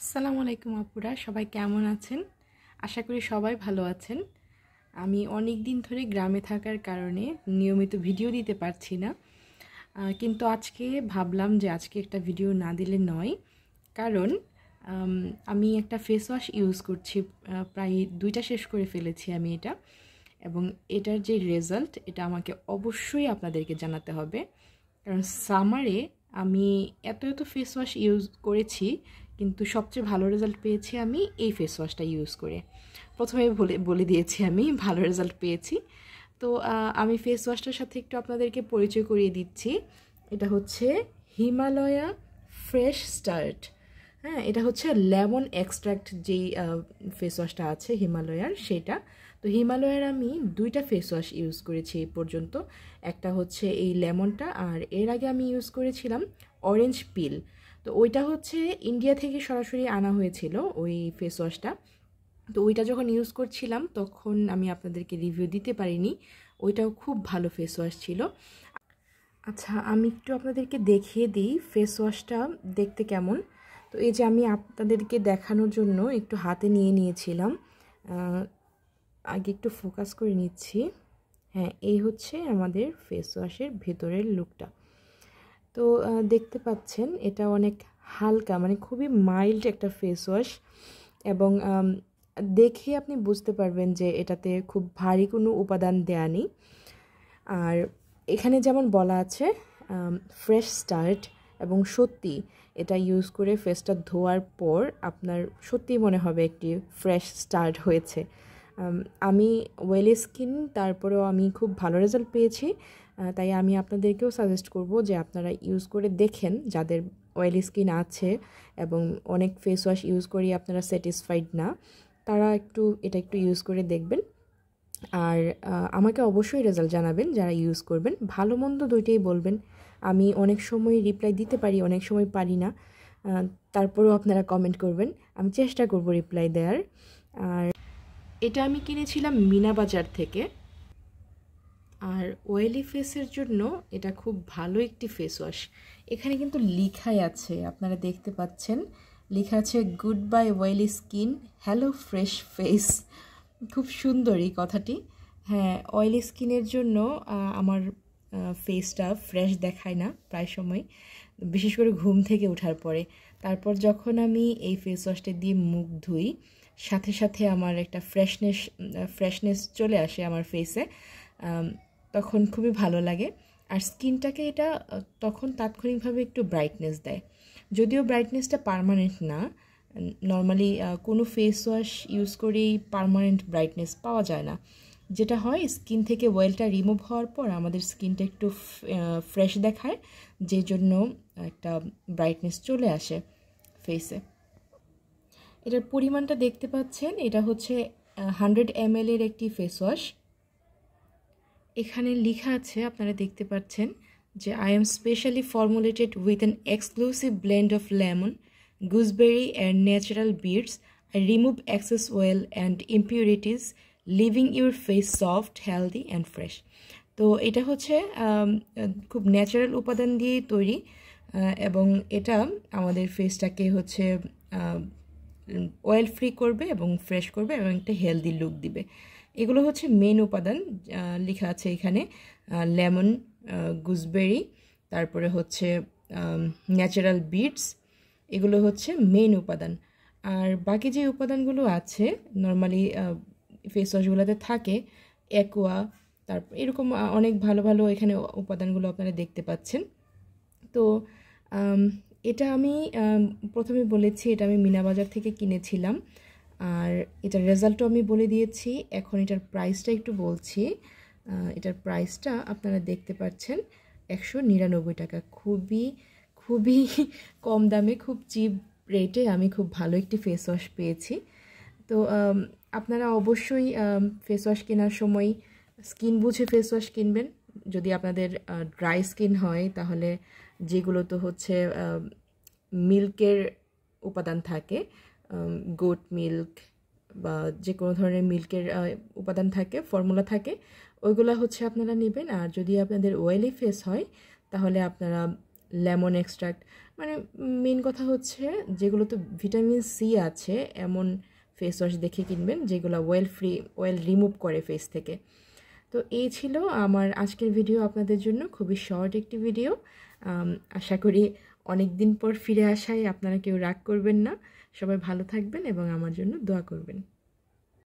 আসসালামু আলাইকুম আপুরা, সবাই কেমন আছেন? আশা করি সবাই ভালো আছেন। আমি অনেক দিন ধরে গ্রামে থাকার কারণে নিয়মিত ভিডিও দিতে পারছি না, কিন্তু আজকে ভাবলাম যে আজকে একটা ভিডিও না দিলে নয়। কারণ আমি একটা ফেস ওয়াশ ইউজ করছি, প্রায় 2টা শেষ করে ফেলেছি আমি এটা, এবং এটার যে রেজাল্ট এটা আমাকে অবশ্যই আপনাদেরকে জানাতে হবে। কারণ সামারে আমি এত ফেস ওয়াশ ইউজ করেছি, কিন্তু সবচেয়ে ভালো রেজাল্ট পেয়েছি আমি এই ফেস ওয়াশটা ইউজ করে। প্রথমে বলে দিয়েছি আমি ভালো রেজাল্ট পেয়েছি। তো আমি ফেস ওয়াশটার সাথে একটু আপনাদেরকে পরিচয় করিয়ে দিচ্ছি। এটা হচ্ছে হিমালয়া ফ্রেশ স্টার্ট। হ্যাঁ, এটা হচ্ছে লেমন এক্সট্রাক্ট যেই ফেস ওয়াশটা আছে হিমালয়ার, সেটা। তো হিমালয়ার আমি 2টা ফেস ওয়াশ ইউজ করেছি এই পর্যন্ত। একটা হচ্ছে এই লেমনটা, আর এর আগে আমি ইউজ করেছিলাম অরেঞ্জ পিল। তো ওইটা হচ্ছে ইন্ডিয়া থেকে সরাসরি আনা হয়েছিল ওই ফেস ওয়াশটা। তো ওইটা যখন ইউজ করছিলাম তখন আমি আপনাদেরকে রিভিউ দিতে পারিনি। ওইটাও খুব ভালো ফেস ওয়াশ ছিল। আচ্ছা, আমি একটু আপনাদেরকে দেখিয়ে দিই ফেস ওয়াশটা দেখতে কেমন। তো এই যে আমি আপনাদেরকে দেখানোর জন্য একটু হাতে নিয়ে নিয়েছিলাম, আগে একটু ফোকাস করে নিচ্ছি। হ্যাঁ, এই হচ্ছে আমাদের ফেস ওয়াশের ভেতরের লুকটা। তো দেখতে পাচ্ছেন এটা অনেক হালকা, মানে খুবই মাইল্ড একটা ফেস ওয়াশ, এবং দেখে আপনি বুঝতে পারবেন যে এটাতে খুব ভারী কোনো উপাদান দেয়া নেই। আর এখানে যেমন বলা আছে ফ্রেশ স্টার্ট, এবং সত্যি এটা ইউজ করে ফেসটা ধোয়ার পর আপনার সত্যিই মনে হবে একটি ফ্রেশ স্টার্ট হয়েছে। আমি ওয়েলি স্কিন, তারপরেও আমি খুব ভালো রেজাল্ট পেয়েছি। তাই আমি আপনাদেরকেও সাজেস্ট করব যে আপনারা ইউজ করে দেখেন, যাদের অয়েলি স্কিন আছে এবং অনেক ফেস ওয়াশ ইউজ করি আপনারা স্যাটিসফাইড না, তারা এটা একটু ইউজ করে দেখবেন। আর আমাকে অবশ্যই রেজাল্ট জানাবেন যারা ইউজ করবেন, ভালো মন্দ দুইটাই বলবেন। আমি অনেক সময় রিপ্লাই দিতে পারি, অনেক সময় পারি না, তারপরেও আপনারা কমেন্ট করবেন, আমি চেষ্টা করব রিপ্লাই দেওয়ার। আর এটা আমি কিনেছিলাম মিনা বাজার থেকে। আর অয়েলি ফেসের জন্য এটা খুব ভালো একটি ফেস ওয়াশ। এখানে কিন্তু লেখাই আছে, আপনারা দেখতে পাচ্ছেন, লেখা আছে good bye oily skin, hello fresh face. খুব সুন্দর এই কথাটি। হ্যাঁ, অয়েলি স্কিনের জন্য আমার ফেসটা ফ্রেশ দেখায় না প্রায় সময়, বিশেষ করে ঘুম থেকে ওঠার পরে। তারপর যখন আমি এই ফেস ওয়াশটা দিয়ে মুখ ধুই, সাথে সাথে আমার একটা ফ্রেশনেস চলে আসে আমার ফেসে, তখন খুবই ভালো লাগে। আর স্কিনটাকে এটা তখন তাৎক্ষণিকভাবে একটু ব্রাইটনেস দেয়, যদিও ব্রাইটনেসটা পার্মানেন্ট না। নর্মালি কোনো ফেস ওয়াশ ইউজ করেই পার্মানেন্ট ব্রাইটনেস পাওয়া যায় না। যেটা হয়, স্কিন থেকে অয়েলটা রিমুভ হওয়ার পর আমাদের স্কিনটা একটু ফ্রেশ দেখায়, যে জন্য একটা ব্রাইটনেস চলে আসে ফেসে। এটার পরিমাণটা দেখতে পাচ্ছেন, এটা হচ্ছে 100 ml এর একটি ফেস ওয়াশ। এখানে লেখা আছে, আপনারা দেখতে পাচ্ছেন, যে I am specially formulated with an exclusive blend of lemon, gooseberry and natural bits. I remove excess oil and impurities, leaving your face soft, healthy and fresh. তো এটা হচ্ছে খুব ন্যাচারাল উপাদান দিয়েই তৈরি, এবং এটা আমাদের ফেসটাকে হচ্ছে অয়েল ফ্রি করবে এবং ফ্রেশ করবে এবং একটা হেলদি লুক দিবে। এগুলো হচ্ছে মেন উপাদান। লেখা আছে এখানে লেমন, গুজবেরি, তারপরে হচ্ছে ন্যাচারাল বিটস, এগুলো হচ্ছে মেন উপাদান। আর বাকি যে উপাদানগুলো আছে নর্মালি ফেস ওয়াশগুলোতে থাকে, অ্যাকোয়া, তারপর এরকম অনেক ভালো ভালো এখানে উপাদানগুলো আপনারা দেখতে পাচ্ছেন। তো এটা আমি প্রথমে বলেছি, এটা আমি মিনা বাজার থেকে কিনেছিলাম। আর এটার রেজাল্টও আমি বলে দিয়েছি। এখন এটার প্রাইসটা একটু বলছি। এটার প্রাইসটা আপনারা দেখতে পাচ্ছেন 199 টাকা। খুবই খুবই কম দামে, খুব চিপ রেটে আমি খুব ভালো একটি ফেস ওয়াশ পেয়েছি। তো আপনারা অবশ্যই ফেস ওয়াশ কেনার সময় স্কিন বুঝে ফেস ওয়াশ কিনবেন। যদি আপনাদের ড্রাই স্কিন হয় তাহলে যেগুলো তো হচ্ছে মিল্কের উপাদান থাকে, গোট মিল্ক বা যে কোনো ধরনের মিল্কের উপাদান থাকে, ফর্মুলা থাকে, ওইগুলো হচ্ছে আপনারা নেবেন। আর যদি আপনাদের অয়েলি ফেস হয় তাহলে আপনারা লেমন এক্সট্রাক্ট মানে মেন কথা হচ্ছে যেগুলোতে ভিটামিন সি আছে এমন ফেস ওয়াশ দেখে কিনবেন, যেগুলো অয়েল রিমুভ করে ফেস থেকে। তো এই ছিল আমার আজকের ভিডিও আপনাদের জন্য, খুবই শর্ট একটি ভিডিও। আশা করি অনেক দিন পর ফিরে আসায় আপনারা কেউ রাগ করবেন না। সবাই ভালো থাকবেন এবং আমার জন্য দোয়া করবেন।